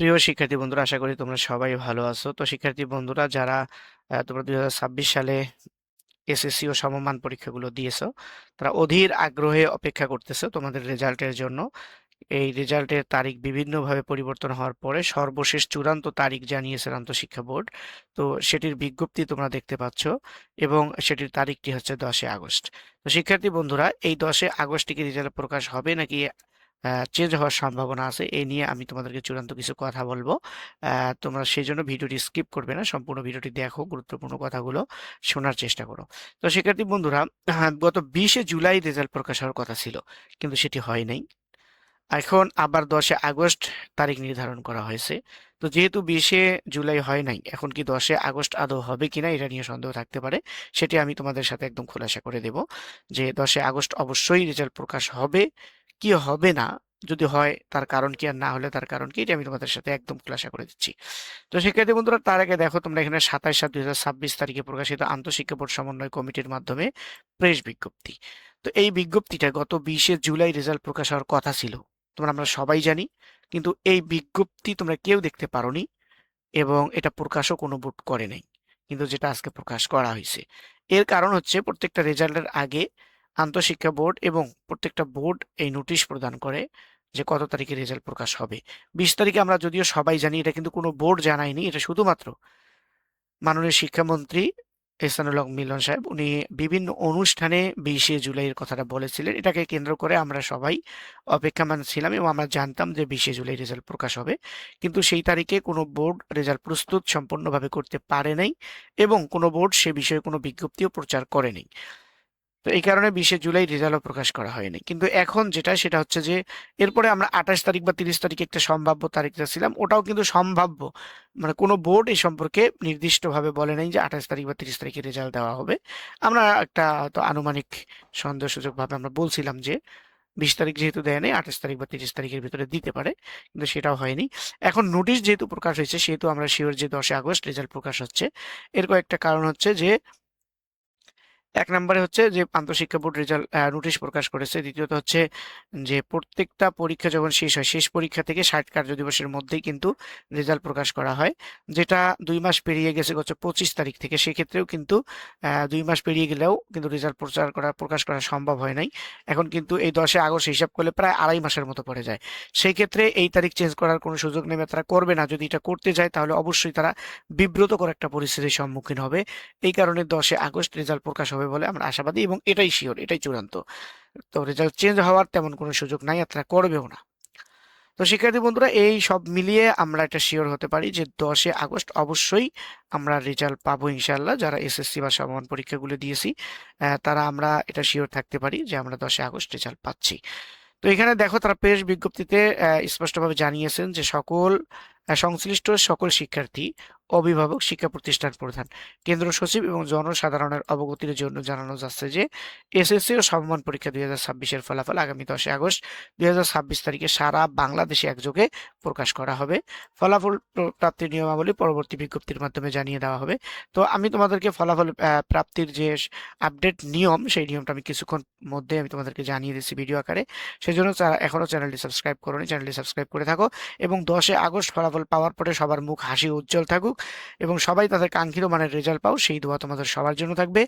প্রিয় শিক্ষার্থী বন্ধুরা, আশা করি তোমরা সবাই ভালো আছো। তো শিক্ষার্থী বন্ধুরা, যারা তোমরা 2026 সালে এসএসসি ও সমমান পরীক্ষাগুলো দিয়েছো, তারা অধীর আগ্রহে অপেক্ষা করতেছো তোমাদের রেজাল্টের জন্য। এই রেজাল্টের তারিখ বিভিন্নভাবে পরিবর্তন হওয়ার পরে সর্বশেষ চূড়ান্ত তারিখ জানিয়েছে আন্তঃশিক্ষা বোর্ড। তো সেটির বিজ্ঞপ্তি তোমরা দেখতে পাচ্ছ এবং সেটির তারিখটি হচ্ছে 10 আগস্ট। তো শিক্ষার্থী বন্ধুরা, এই 10 আগস্টে কি রেজাল্ট প্রকাশ হবে নাকি চেঞ্জ হওয়ার সম্ভাবনা আছে, এই নিয়ে আমি তোমাদেরকে চূড়ান্ত কিছু কথা বলবো। তোমরা সেই জন্য ভিডিওটি স্কিপ করবে না, সম্পূর্ণ ভিডিওটি দেখো, গুরুত্বপূর্ণ কথাগুলো শোনার চেষ্টা করো। তো শিক্ষার্থী বন্ধুরা, গত 20 জুলাই রেজাল্ট প্রকাশ হওয়ার কথা ছিল, কিন্তু সেটি হয় নাই। এখন আবার 10 আগস্ট তারিখ নির্ধারণ করা হয়েছে। তো যেহেতু 20 জুলাই হয় নাই, এখন কি 10 আগস্ট আদৌ হবে কিনা এটা নিয়ে সন্দেহ থাকতে পারে। সেটি আমি তোমাদের সাথে একদম খোলাসা করে দেব যে 10 আগস্ট অবশ্যই রেজাল্ট প্রকাশ হবে কি হবে না। যদি হয় তার কারণ কি, আর না হলে তার কারণ কি, এটা আমি তোমাদের সাথে একদম খোলাসা করে দিচ্ছি। তো শিক্ষার্থী বন্ধুরা, তার আগে দেখো তোমরা এখানে 27/7/2026 তারিখে প্রকাশিত আন্তঃশিক্ষা বোর্ড সমন্বয় কমিটির মাধ্যমে প্রেস বিজ্ঞপ্তি। তো এই বিজ্ঞপ্তিটা গত 20 জুলাই রেজাল্ট প্রকাশ হওয়ার কথা ছিল, আমরা সবাই জানি। কিন্তু এই বিজ্ঞপ্তি তোমরা কেউ দেখতে পারোনি এবং এটা প্রকাশও কোনো বোর্ড করে নাই, কিন্তু যেটা আজকে প্রকাশ করা হয়েছে। এর কারণ হচ্ছে প্রত্যেকটা রেজাল্টের আগে আন্তঃশিক্ষা বোর্ড এবং প্রত্যেকটা বোর্ড এই নোটিশ প্রদান করে যে কত তারিখে রেজাল্ট প্রকাশ হবে। 20 তারিখে আমরা যদিও সবাই জানি, এটা কিন্তু কোনো বোর্ড জানায়নি, এটা শুধুমাত্র মাননীয় শিক্ষামন্ত্রী এহসানুল হক মিলন সাহেব উনি বিভিন্ন অনুষ্ঠানে 20 জুলাইয়ের কথাটা বলেছিলেন। এটাকে কেন্দ্র করে আমরা সবাই অপেক্ষামান ছিলাম এবং আমরা জানতাম যে 20 জুলাই রেজাল্ট প্রকাশ হবে। কিন্তু সেই তারিখে কোনো বোর্ড রেজাল্ট প্রস্তুত সম্পূর্ণভাবে করতে পারে নাই এবং কোনো বোর্ড সে বিষয়ে কোনো বিজ্ঞপ্তিও প্রচার করে নাই। তো এই কারণে 20 জুলাই রেজাল্টও প্রকাশ করা হয়নি। কিন্তু এখন যেটা, সেটা হচ্ছে যে এরপরে আমরা 28 তারিখ বা 30 তারিখে একটা সম্ভাব্য তারিখ ছিলাম, ওটাও কিন্তু সম্ভাব্য। মানে কোনো বোর্ড এই সম্পর্কে নির্দিষ্টভাবে বলে নাই যে 28 তারিখ বা 30 তারিখে রেজাল্ট দেওয়া হবে। আমরা একটা হয়তো আনুমানিক সন্দেহসূচক ভাবে আমরা বলছিলাম যে 20 তারিখ যেহেতু দেয় নাই, 28 তারিখ বা 30 তারিখের ভিতরে দিতে পারে, কিন্তু সেটাও হয়নি। এখন নোটিশ যেহেতু প্রকাশ হয়েছে, সেহেতু আমরা শিওর যে 10 আগস্ট রেজাল্ট প্রকাশ হচ্ছে। এর কয়েকটা কারণ হচ্ছে যে, এক নম্বরে হচ্ছে যে আন্তঃশিক্ষা বোর্ড রেজাল্ট নোটিশ প্রকাশ করেছে। দ্বিতীয়ত হচ্ছে যে প্রত্যেকটা পরীক্ষা যখন শেষ হয়, শেষ পরীক্ষা থেকে 60 কার্যদিবসের মধ্যেই কিন্তু রেজাল্ট প্রকাশ করা হয়, যেটা 2 মাস পেরিয়ে গেছে গত 25 তারিখ থেকে। সেক্ষেত্রেও কিন্তু 2 মাস পেরিয়ে গেলেও কিন্তু রেজাল্ট প্রকাশ করা সম্ভব হয় নাই। এখন কিন্তু এই 10 আগস্ট হিসাব করলে প্রায় 2.5 মাসের মতো পড়ে যায়। সেই ক্ষেত্রে এই তারিখ চেঞ্জ করার কোনো সুযোগ নেই, তারা করবে না। যদি এটা করতে যায় তাহলে অবশ্যই তারা বিব্রতকর একটা পরিস্থিতির সম্মুখীন হবে। এই কারণে 10 আগস্ট রেজাল্ট প্রকাশ হবে বলে আমরা আশাবাদী এবং এটাই শিওর, এটাই চূড়ান্ত। তো রেজাল্ট চেঞ্জ হওয়ার তেমন কোনো সুযোগ নাই, আর তারা করবেও না। তো শিক্ষার্থী বন্ধুরা, এই সব মিলিয়ে আমরা এটা শিওর হতে পারি যে 10 আগস্ট অবশ্যই আমরা রেজাল্ট পাবো ইনশাল্লাহ। যারা এসএসসি বা সমমান পরীক্ষাগুলো দিয়েছি, তারা আমরা এটা শিওর থাকতে পারি যে আমরা 10 আগস্ট রেজাল্ট পাচ্ছি। তো এখানে দেখো, তারা প্রেস বিজ্ঞপ্তিতে স্পষ্টভাবে জানিয়েছেন যে সংশ্লিষ্ট সকল শিক্ষার্থী, অভিভাবক, শিক্ষা প্রতিষ্ঠান প্রধান, কেন্দ্র সচিব এবং জনসাধারণের অবগতির জন্য জানানো যাচ্ছে যে এসএসসি ও সমমান পরীক্ষা 2026-এর ফলাফল আগামী 10 আগস্ট 2026 তারিখে সারা বাংলাদেশে একযোগে প্রকাশ করা হবে। ফলাফল প্রাপ্তির নিয়মাবলী পরবর্তী বিজ্ঞপ্তির মাধ্যমে জানিয়ে দেওয়া হবে। তো আমি তোমাদেরকে ফলাফল প্রাপ্তির যে আপডেট নিয়ম, সেই নিয়মটা আমি কিছুক্ষণ মধ্যে আমি তোমাদেরকে জানিয়ে দিচ্ছি ভিডিও আকারে। সেজন্য যারা এখনো চ্যানেলটি সাবস্ক্রাইব করোনি, চ্যানেলটি সাবস্ক্রাইব করে থাকো এবং 10 আগস্ট ফলাফল পাওয়ার পরে সবার মুখ হাসি উজ্জ্বল থাকুক এবং সবাই তাদের কাঙ্ক্ষিত মানের রেজাল্ট পাও, সেই দোয়া তোমাদের সবার জন্য থাকবে।